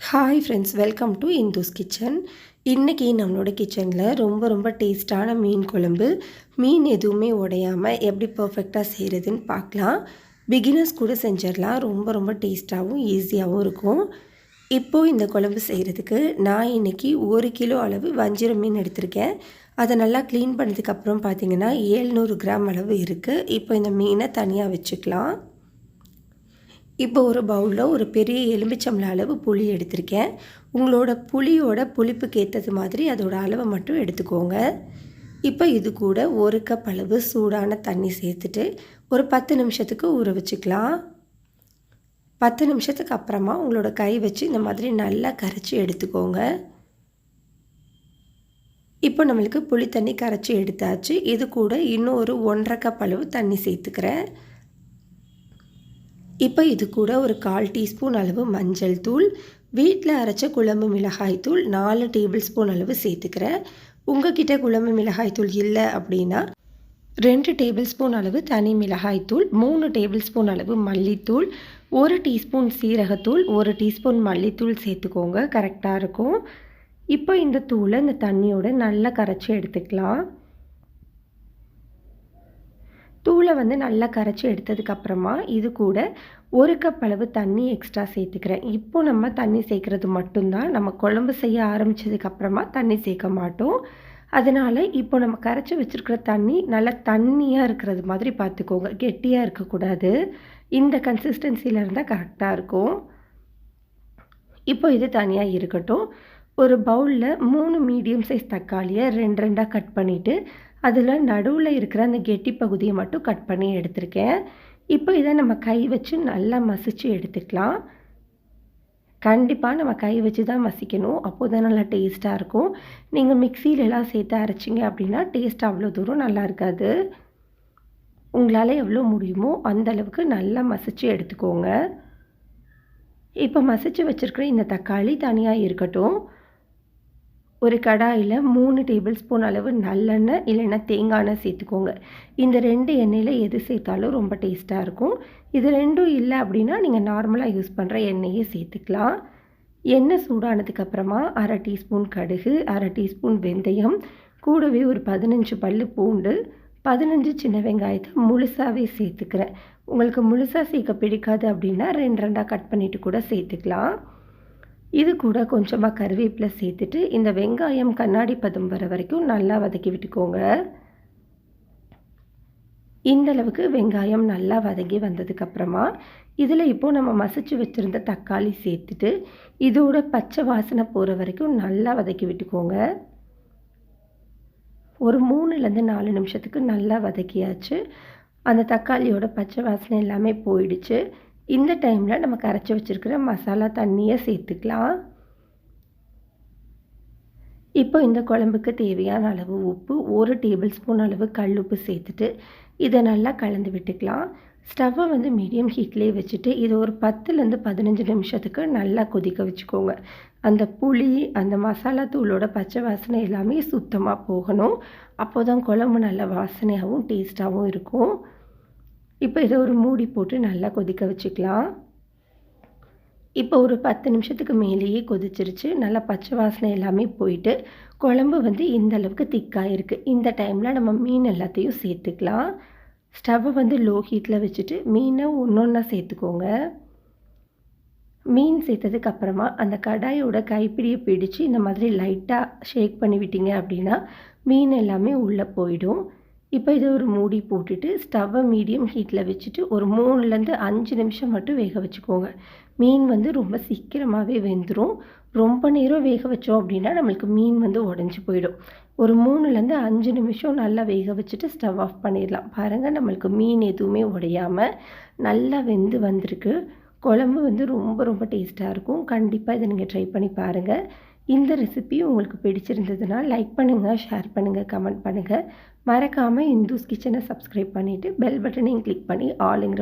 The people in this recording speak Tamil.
Hi friends, welcome to Indu's kitchen. இன்றைக்கி நம்மளோட கிச்சனில் ரொம்ப டேஸ்ட்டான மீன் குழம்பு, மீன் எதுவுமே உடையாமல் எப்படி பர்ஃபெக்டாக செய்கிறதுன்னு பார்க்கலாம். பிகினர்ஸ் கூட செஞ்சிடலாம். ரொம்ப டேஸ்ட்டாகவும் ஈஸியாகவும் இருக்கும். இப்போது இந்த குழம்பு செய்கிறதுக்கு நான் இன்றைக்கி 1 கிலோ அளவு வஞ்சிரம் மீன் எடுத்திருக்கேன். அதை நல்லா க்ளீன் பண்ணதுக்கப்புறம் பார்த்திங்கன்னா 700 கிராம் அளவு இருக்குது. இப்போ இந்த மீனை தனியாக வச்சுக்கலாம். இப்போ ஒரு பவுலில் ஒரு பெரிய எலுமிச்சம்பழம் அளவு புளி எடுத்திருக்கேன். உங்களோட புளியோட புளிப்புக்கு ஏற்றது மாதிரி அதோட அளவை மட்டும் எடுத்துக்கோங்க. இப்போ இது கூட 1 கப் அளவு சூடான தண்ணி சேர்த்துட்டு ஒரு 10 நிமிஷத்துக்கு ஊற வச்சுக்கலாம். 10 நிமிஷத்துக்கு அப்புறமா உங்களோட கை வச்சு இந்த மாதிரி நல்லா கரைச்சி எடுத்துக்கோங்க. இப்போ நம்மளுக்கு புளி தண்ணி கரைச்சி எடுத்தாச்சு. இது கூட இன்னும் ஒரு 1.5 கப் அளவு தண்ணி சேர்த்துக்கிறேன். இப்போ இது கூட ஒரு 1/4 டீஸ்பூன் அளவு மஞ்சள் தூள், வீட்டில் அரைச்ச குழம்பு மிளகாய் தூள் 4 டேபிள் ஸ்பூன் அளவு சேர்த்துக்கிறேன். உங்ககிட்ட குழம்பு மிளகாய் தூள் இல்லை அப்படின்னா 2 டேபிள் ஸ்பூன் அளவு தனி மிளகாய் தூள், 3 டேபிள் ஸ்பூன் அளவு மல்லித்தூள், 1 டீஸ்பூன் சீரகத்தூள், 1 டீஸ்பூன் மல்லித்தூள் சேர்த்துக்கோங்க. கரெக்டாக இருக்கும். இப்போ இந்த தூளை இந்த தண்ணியோட நல்லா கரைச்சி எடுத்துக்கலாம். தூளை நல்லா கரைச்சி எடுத்ததுக்கப்புறமா இது கூட 1 கப் அளவு தண்ணி எக்ஸ்ட்ரா சேர்த்துக்கிறேன். இப்போ நம்ம தண்ணி சேர்க்குறது மட்டும்தான். நம்ம குழம்பு செய்ய ஆரம்பித்ததுக்கப்புறமா தண்ணி சேர்க்க மாட்டோம். அதனால் இப்போ நம்ம கரைச்சி வச்சுருக்கிற தண்ணி நல்லா தண்ணியாக இருக்கிறது மாதிரி பார்த்துக்கோங்க. கெட்டியாக இருக்கக்கூடாது. இந்த கன்சிஸ்டன்சியில் இருந்தால் கரெக்டாக இருக்கும். இப்போ இது தனியாக இருக்கட்டும். ஒரு பவுலில் 3 மீடியம் சைஸ் தக்காளியை 2 கட் பண்ணிவிட்டு அதில் நடுவில் இருக்கிற அந்த கெட்டி பகுதியை மட்டும் கட் பண்ணி எடுத்திருக்கேன். இப்போ இதை நம்ம கை வச்சு நல்லா மசிச்சு எடுத்துக்கலாம். கண்டிப்பாக நம்ம கை வச்சு தான் மசிக்கணும். அப்போது தான் நல்லா டேஸ்ட்டாக இருக்கும். நீங்கள் மிக்சியிலலாம் சேர்த்து அரைச்சிங்க அப்படின்னா டேஸ்ட் அவ்வளோ தூரம் நல்லா இருக்காது. உங்களால் எவ்வளோ முடியுமோ அந்த அளவுக்கு நல்லா மசிச்சு எடுத்துக்கோங்க. இப்போ மசிச்சு வச்சுருக்கிற இந்த தக்காளி தனியாக இருக்கட்டும். ஒரு கடாயில் 3 டேபிள் ஸ்பூன் அளவு நல்லெண்ணெய் இல்லைன்னா தேங்காய் எண்ணெய் சேர்த்துக்கோங்க. இந்த 2 எண்ணெயில் எது சேர்த்தாலும் ரொம்ப டேஸ்ட்டாக இருக்கும். இது 2ம் இல்லை அப்படின்னா நீங்கள் நார்மலாக யூஸ் பண்ணுற எண்ணெயே சேர்த்துக்கலாம். எண்ணெய் சூடானதுக்கப்புறமா 1/2 டீஸ்பூன் கடுகு, 1/2 டீஸ்பூன் வெந்தயம், கூடவே ஒரு 15 பல்லு பூண்டு, 15 சின்ன வெங்காயத்தை முழுசாகவே சேர்த்துக்கிறேன். உங்களுக்கு முழுசாக சேர்க்க பிடிக்காது அப்படின்னா 2 கட் பண்ணிவிட்டு கூட சேர்த்துக்கலாம். இது கூட கொஞ்சமாக கருவேப்பிலை சேர்த்துட்டு இந்த வெங்காயம் கண்ணாடி பதம் வர வரைக்கும் நல்லா வதக்கி விட்டுக்கோங்க. இந்த அளவுக்கு வெங்காயம் நல்லா வதங்கி வந்ததுக்கப்புறமா இதில் இப்போது நம்ம மசிச்சு வச்சுருந்த தக்காளி சேர்த்துட்டு இதோட பச்சை வாசனை போகிற வரைக்கும் நல்லா வதக்கி விட்டுக்கோங்க. ஒரு 3லேருந்து 4 நிமிஷத்துக்கு நல்லா வதக்கியாச்சு. அந்த தக்காளியோட பச்சை வாசனை எல்லாமே போயிடுச்சு. இந்த டைமில் நம்ம கரைச்சி வச்சுருக்கிற மசாலா தண்ணியை சேர்த்துக்கலாம். இப்போ இந்த குழம்புக்கு தேவையான அளவு உப்பு, 1 டேபிள் ஸ்பூன் அளவு கல்லுப்பு சேர்த்துட்டு இதை நல்லா கலந்து விட்டுக்கலாம். ஸ்டவ்வை மீடியம் ஹீட்லேயே வச்சுட்டு இது ஒரு 10லேருந்து 15 நிமிஷத்துக்கு நல்லா கொதிக்க வச்சுக்கோங்க. அந்த புளி அந்த மசாலா தூளோட பச்சை வாசனை எல்லாமே சுத்தமாக போகணும். அப்போ தான் குழம்பு நல்ல வாசனையாகவும் டேஸ்ட்டாகவும் இருக்கும். இப்போ இதை ஒரு மூடி போட்டு நல்லா கொதிக்க வச்சுக்கலாம். இப்போ ஒரு 10 நிமிஷத்துக்கு மேலேயே கொதிச்சிருச்சு. நல்லா பச்சை வாசனை எல்லாமே போயிட்டு குழம்பு இந்த அளவுக்கு திக்காக இருக்குது. இந்த டைமில் நம்ம மீன் எல்லாத்தையும் சேர்த்துக்கலாம். ஸ்டவ்வை லோ ஹீட்டில் வச்சுட்டு மீனை ஒன்றா சேர்த்துக்கோங்க. மீன் சேர்த்ததுக்கப்புறமா அந்த கடாயோட கைப்பிடியை பிடிச்சு இந்த மாதிரி லைட்டாக ஷேக் பண்ணி விட்டீங்க அப்படின்னா மீன் எல்லாமே உள்ளே போயிடும். இப்போ இதை ஒரு மூடி போட்டுட்டு ஸ்டவ்வை மீடியம் ஹீட்டில் வச்சுட்டு ஒரு 3லேருந்து 5 நிமிஷம் மட்டும் வேக வச்சுக்கோங்க. மீன் ரொம்ப சீக்கிரமாகவே வெந்துடும். ரொம்ப நேரம் வேக வச்சோம் அப்படின்னா நம்மளுக்கு மீன் உடஞ்சி போயிடும். ஒரு 3லேருந்து 5 நிமிஷம் நல்லா வேக வச்சுட்டு ஸ்டவ் ஆஃப் பண்ணிடலாம். பாருங்கள், நம்மளுக்கு மீன் எதுவுமே உடையாமல் நல்லா வெந்து வந்திருக்கு. குழம்பு ரொம்ப டேஸ்ட்டாக இருக்கும். கண்டிப்பாக இதை நீங்கள் ட்ரை பண்ணி பாருங்கள். இந்த ரெசிபி உங்களுக்கு பிடிச்சிருந்ததுன்னா லைக் பண்ணுங்கள், ஷேர் பண்ணுங்கள், கமெண்ட் பண்ணுங்கள். மறக்காமல் இந்துஸ் கிச்சனை சப்ஸ்கிரைப் பண்ணிவிட்டு பெல் பட்டனையும் கிளிக் பண்ணி ஆளுங்கிற